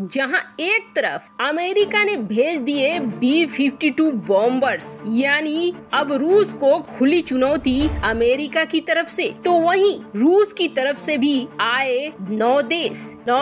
जहां एक तरफ अमेरिका ने भेज दिए B-52 बॉम्बर्स, यानी अब रूस को खुली चुनौती अमेरिका की तरफ से, तो वहीं रूस की तरफ से भी आए 9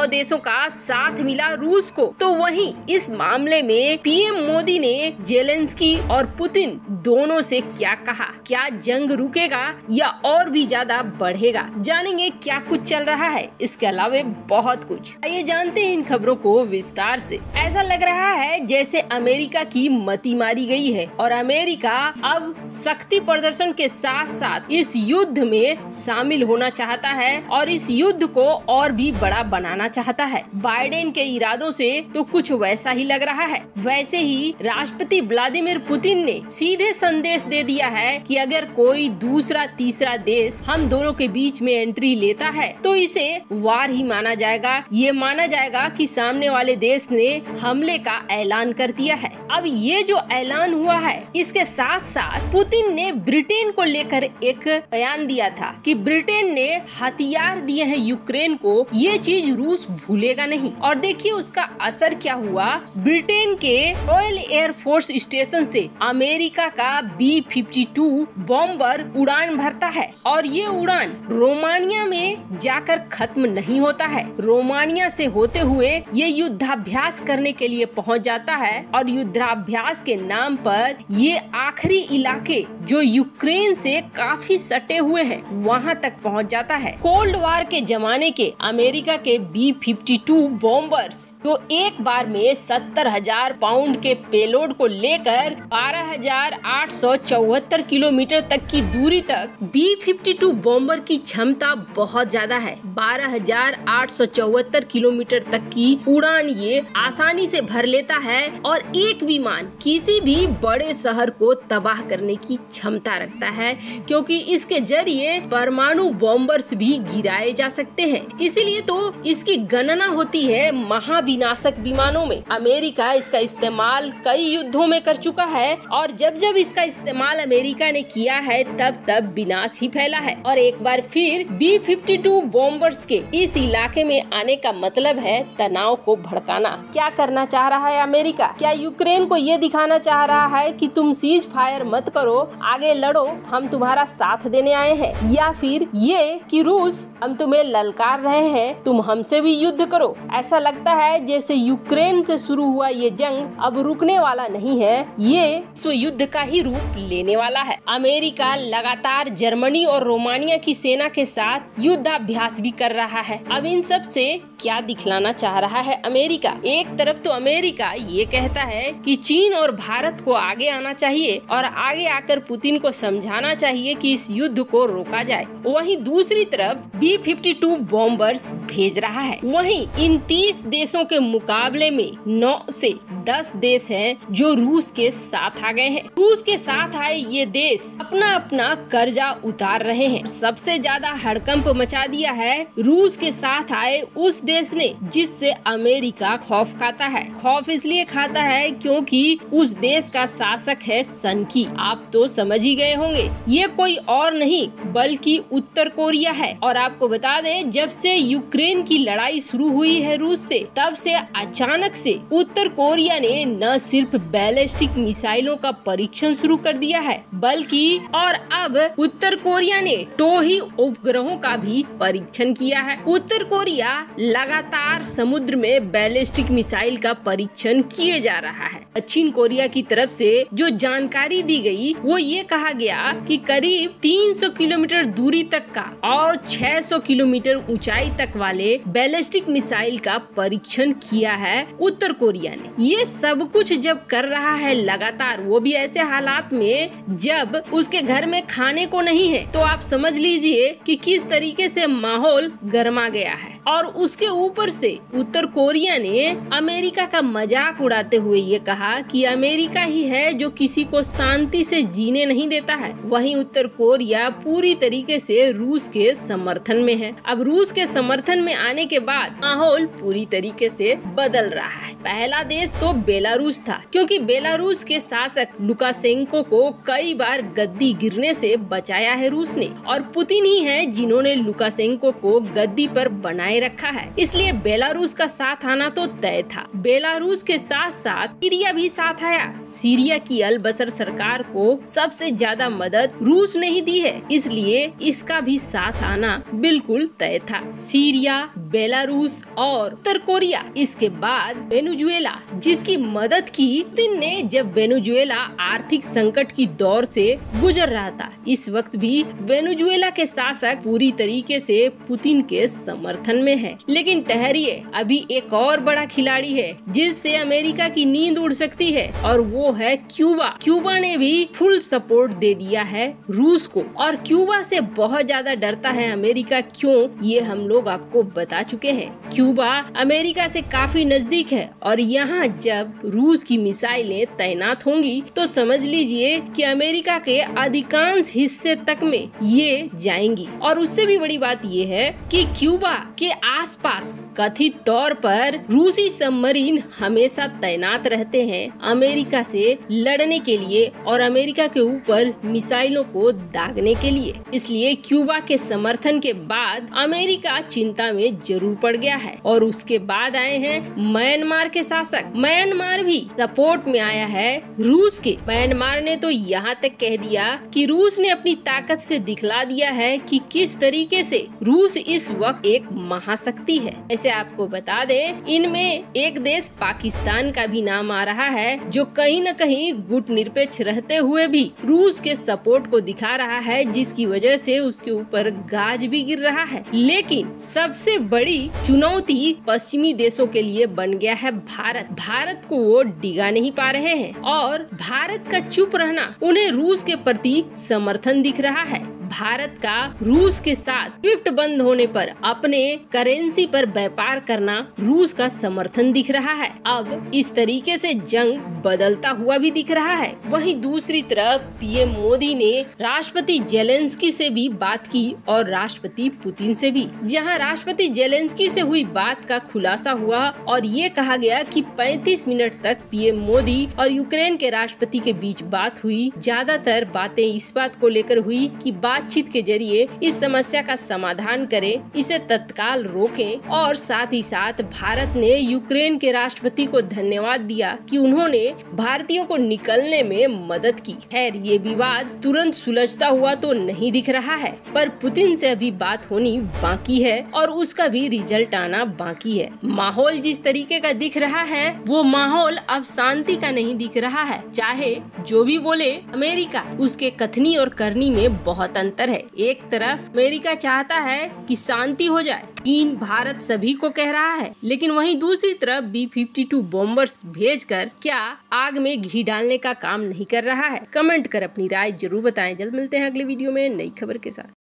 देशों का साथ मिला रूस को। तो वहीं इस मामले में पीएम मोदी ने जेलेंस्की और पुतिन दोनों से क्या कहा, क्या जंग रुकेगा या और भी ज्यादा बढ़ेगा, जानेंगे क्या कुछ चल रहा है। इसके अलावा बहुत कुछ, आइए जानते हैं इन खबरों को विस्तार से। ऐसा लग रहा है जैसे अमेरिका की मती मारी गई है और अमेरिका अब शक्ति प्रदर्शन के साथ साथ इस युद्ध में शामिल होना चाहता है और इस युद्ध को और भी बड़ा बनाना चाहता है। बाइडेन के इरादों से तो कुछ वैसा ही लग रहा है। वैसे ही राष्ट्रपति व्लादिमीर पुतिन ने सीधे संदेश दे दिया है कि अगर कोई दूसरा तीसरा देश हम दोनों के बीच में एंट्री लेता है तो इसे वार ही माना जाएगा। ये माना जाएगा कि सामने वाले देश ने हमले का ऐलान कर दिया है। अब ये जो ऐलान हुआ है, इसके साथ साथ पुतिन ने ब्रिटेन को लेकर एक बयान दिया था कि ब्रिटेन ने हथियार दिए हैं यूक्रेन को, ये चीज रूस भूलेगा नहीं। और देखिए उसका असर क्या हुआ। ब्रिटेन के रॉयल एयर फोर्स स्टेशन से अमेरिका का B-52 बॉम्बर उड़ान भरता है और ये उड़ान रोमानिया में जाकर खत्म नहीं होता है। रोमानिया से होते हुए ये युद्धाभ्यास करने के लिए पहुंच जाता है और युद्धाभ्यास के नाम पर ये आखिरी इलाके जो यूक्रेन से काफी सटे हुए हैं वहां तक पहुंच जाता है। कोल्ड वार के जमाने के अमेरिका के B-52 बॉम्बर्स तो एक बार में 70,000 पाउंड के पेलोड को लेकर 12,874 किलोमीटर तक की दूरी तक B-52 बॉम्बर की क्षमता बहुत ज्यादा है। 12,874 किलोमीटर तक की उड़ान ये आसानी से भर लेता है और एक विमान किसी भी बड़े शहर को तबाह करने की क्षमता रखता है, क्योंकि इसके जरिए परमाणु बॉम्बर्स भी गिराए जा सकते हैं। इसीलिए तो इसकी गणना होती है महाविनाशक विमानों में। अमेरिका इसका इस्तेमाल कई युद्धों में कर चुका है और जब जब इसका इस्तेमाल अमेरिका ने किया है तब तब विनाश ही फैला है। और एक बार फिर B-52 बॉम्बर्स के इस इलाके में आने का मतलब है तनाव को भड़काना। क्या करना चाह रहा है अमेरिका? क्या यूक्रेन को ये दिखाना चाह रहा है कि तुम सीज फायर मत करो, आगे लड़ो, हम तुम्हारा साथ देने आए हैं, या फिर ये कि रूस हम तुम्हें ललकार रहे हैं, तुम हमसे भी युद्ध करो? ऐसा लगता है जैसे यूक्रेन से शुरू हुआ ये जंग अब रुकने वाला नहीं है, ये विश्व युद्ध का ही रूप लेने वाला है। अमेरिका लगातार जर्मनी और रोमानिया की सेना के साथ युद्धाभ्यास भी कर रहा है। अब इन सब से क्या दिखलाना चाह रहा है अमेरिका? एक तरफ तो अमेरिका ये कहता है कि चीन और भारत को आगे आना चाहिए और आगे आकर पुतिन को समझाना चाहिए कि इस युद्ध को रोका जाए। वहीं दूसरी तरफ B-52 बॉम्बर्स भेज रहा है। वहीं इन 30 देशों के मुकाबले में 9 से 10 देश हैं जो रूस के साथ आ गए हैं। रूस के साथ आए ये देश अपना अपना कर्जा उतार रहे हैं। सबसे ज्यादा हड़कंप मचा दिया है रूस के साथ आए उस देश ने जिससे अमेरिका खौफ खाता है। खौफ इसलिए खाता है क्योंकि उस देश का शासक है सन की। आप तो समझ ही गए होंगे, ये कोई और नहीं बल्कि उत्तर कोरिया है। और आपको बता दें, जब से यूक्रेन की लड़ाई शुरू हुई है रूस से, तब से अचानक से उत्तर कोरिया ने न सिर्फ बैलिस्टिक मिसाइलों का परीक्षण शुरू कर दिया है, बल्कि और अब उत्तर कोरिया ने टोही उपग्रहों का भी परीक्षण किया है। उत्तर कोरिया लगातार समुद्र में बैलिस्टिक मिसाइल का परीक्षण किए जा रहा है। दक्षिण कोरिया की तरफ से जो जानकारी दी गई वो ये कहा गया कि करीब 300 किलोमीटर दूरी तक का और 600 किलोमीटर ऊंचाई तक वाले बैलिस्टिक मिसाइल का परीक्षण किया है उत्तर कोरिया ने। ये सब कुछ जब कर रहा है लगातार, वो भी ऐसे हालात में जब उसके घर में खाने को नहीं है, तो आप समझ लीजिए कि किस तरीके से माहौल गर्मा गया है। और उसके ऊपर से उत्तर कोरिया ने अमेरिका का मजाक उड़ाते हुए ये कहा कि अमेरिका ही है जो किसी को शांति से जीने नहीं देता है। वहीं उत्तर कोरिया पूरी तरीके से रूस के समर्थन में है। अब रूस के समर्थन में आने के बाद माहौल पूरी तरीके से बदल रहा है। पहला देश तो बेलारूस था, क्योंकि बेलारूस के शासक लुकाशेंको को कई बार गद्दी गिरने से बचाया है रूस ने, और पुतिन ही है जिन्होंने लुकाशेंको को गद्दी पर बनाए रखा है। इसलिए बेलारूस का साथ आना तो तय था। बेलारूस के साथ साथ सीरिया भी साथ आया। सीरिया की अल बसर सरकार को सबसे ज्यादा मदद रूस ने ही दी है, इसलिए इसका भी साथ आना बिल्कुल तय था। सीरिया, बेलारूस और उत्तर कोरिया, इसके बाद वेनेजुएला, जिसकी मदद की पुतिन ने जब वेनेजुएला आर्थिक संकट की दौर से गुजर रहा था। इस वक्त भी वेनेजुएला के शासक पूरी तरीके से पुतिन के समर्थन में है। लेकिन ठहरिए, अभी एक और बड़ा खिलाड़ी है जिससे अमेरिका की नींद उड़ सकती है, और वो है क्यूबा। क्यूबा ने भी फुल सपोर्ट दे दिया है रूस को, और क्यूबा से बहुत ज्यादा डरता है अमेरिका। क्यों, ये हम लोग आपको बता चुके हैं। क्यूबा अमेरिका से काफी नजदीक है, और यहाँ जब रूस की मिसाइलें तैनात होंगी तो समझ लीजिए कि अमेरिका के अधिकांश हिस्से तक में ये जाएंगी। और उससे भी बड़ी बात ये है कि क्यूबा के आसपास कथित तौर पर रूसी सबमरीन हमेशा तैनात रहते हैं अमेरिका से लड़ने के लिए और अमेरिका के ऊपर मिसाइलों को दागने के लिए। इसलिए क्यूबा के समर्थन के बाद अमेरिका चिंता में जरूर पड़ गया है। और उसके बाद आए हैं म्यांमार के शासक। म्यांमार भी सपोर्ट में आया है रूस के। म्यांमार ने तो यहाँ तक कह दिया कि रूस ने अपनी ताकत से दिखला दिया है कि किस तरीके से रूस इस वक्त एक महाशक्ति है। ऐसे आपको बता दें, इनमें एक देश पाकिस्तान का भी नाम आ रहा है, जो कहीं न कहीं गुटनिरपेक्ष रहते हुए भी रूस के सपोर्ट को दिखा रहा है, जिसकी वजह से उसके ऊपर गाज भी गिर रहा है। लेकिन सबसे बड़ी चुनौती पश्चिमी देशों के लिए बन गया है भारत। भारत को वो डिगा नहीं पा रहे हैं, और भारत का चुप रहना उन्हें रूस के प्रति समर्थन दिख रहा है। भारत का रूस के साथ स्विफ्ट बंद होने पर अपने करेंसी पर व्यापार करना रूस का समर्थन दिख रहा है। अब इस तरीके से जंग बदलता हुआ भी दिख रहा है। वहीं दूसरी तरफ पीएम मोदी ने राष्ट्रपति जेलेंस्की से भी बात की, और राष्ट्रपति पुतिन से भी, जहां राष्ट्रपति जेलेंस्की से हुई बात का खुलासा हुआ और ये कहा गया कि 35 मिनट तक पीएम मोदी और यूक्रेन के राष्ट्रपति के बीच बात हुई। ज्यादातर बातें इस बात को लेकर हुई कि बातचीत के जरिए इस समस्या का समाधान करें, इसे तत्काल रोकें, और साथ ही साथ भारत ने यूक्रेन के राष्ट्रपति को धन्यवाद दिया कि उन्होंने भारतीयों को निकलने में मदद की। खैर, ये विवाद तुरंत सुलझता हुआ तो नहीं दिख रहा है, पर पुतिन से अभी बात होनी बाकी है और उसका भी रिजल्ट आना बाकी है। माहौल जिस तरीके का दिख रहा है, वो माहौल अब शांति का नहीं दिख रहा है। चाहे जो भी बोले अमेरिका, उसके कथनी और करनी में बहुत अंतर है। एक तरफ अमेरिका चाहता है कि शांति हो जाए, चीन, भारत सभी को कह रहा है, लेकिन वहीं दूसरी तरफ B-52 बॉम्बर्स भेजकर क्या आग में घी डालने का काम नहीं कर रहा है। कमेंट कर अपनी राय जरूर बताएं। जल्द मिलते हैं अगले वीडियो में नई खबर के साथ।